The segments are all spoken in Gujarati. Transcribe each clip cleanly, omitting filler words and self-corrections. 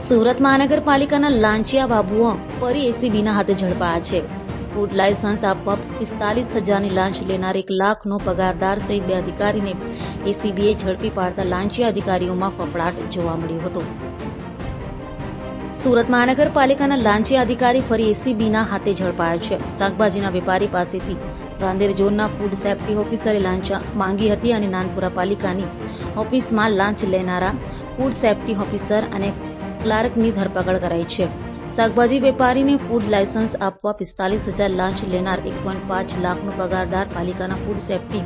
સુરત મહાનગરપાલિકાના લાંચિયા બાબુઓ ફરી એસીબીના હાથે ઝડપાયા છે. ફૂડ લાયસન્સ આપવા 45,000ની લાંચ લેનાર 1 લાખનો પગારદાર સહિત 2 અધિકારીને એસીબીએ ઝડપી પાડતા લાંચિયા અધિકારીઓમાં ફફડાટ જોવા મળ્યો હતો. સુરત મહાનગરપાલિકાના લાંચિયા અધિકારી ફરી એસીબીના હાથે ઝડપાયા છે. શાકભાજીના વેપારી પાસેથી રાંદેર ઝોનના ફૂડ સેફ્ટી ઓફિસરે લાંચ માંગી હતી અને નાનપુરા પાલિકાની ઓફિસમાં લાંચ લેનારા ફૂડ સેફ્ટી ઓફિસર અને ક્લાર્કની ધરપકડ કરાઈ છે. શાકભાજી વેપારીને ફૂડ લાયસન્સ આપવા 45,000 લાંચ લેનાર 1.5 લાખનો પગારદાર પાલિકાના food safety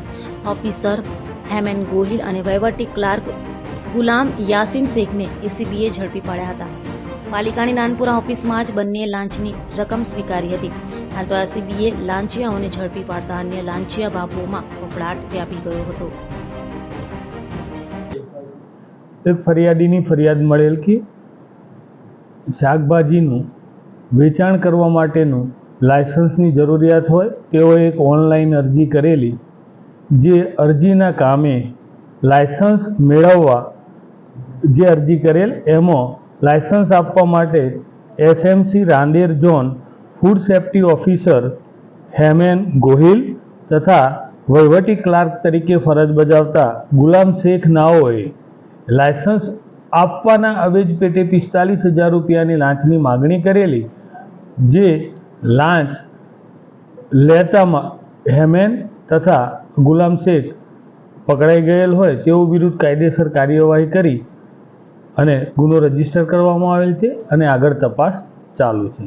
officer Hemen Gohil અને વહીવટી ક્લાર્ક ગુલામ યાસીન શેખને એસીબીએ ઝડપી પાડ્યા હતા. પાલિકાની નાનપુરા ઓફિસમાં જ બંને લાંચની રકમ સ્વીકારી હતી. હાલ તો એસીબીએ લાંચિયાઓને ઝડપી પાડતા અન્ય લાંચિયા બાબુઓમાં ફફડાટ વ્યાપી ગયો હતો. એક ફરિયાદીની ફરિયાદ મળેલ કે શાકભાજીનું વેચાણ કરવા માટેનું લાયસન્સની જરૂરિયાત હોય તેઓએ એક ઓનલાઈન અરજી કરેલી, જે અરજીના કામે લાયસન્સ મેળવવા જે અરજી કરેલ એમાં લાયસન્સ આપવા માટે SMC Rander zone food safety officer Hemen Gohil તથા વહીવટી ક્લાર્ક તરીકે ફરજ બજાવતા ગુલામ શેખ નાઓએ લાયસન્સ આપવાના અવેજ પેટે 45,000 રૂપિયાની લાંચની માગણી કરેલી, જે લાંચ લેતામાં હેમેન તથા ગુલામ શેખ પકડાઈ ગયેલ હોય તેઓ વિરુદ્ધ કાયદેસર કાર્યવાહી કરી અને ગુનો રજીસ્ટર કરવામાં આવેલ છે અને આગળ તપાસ ચાલુ છે.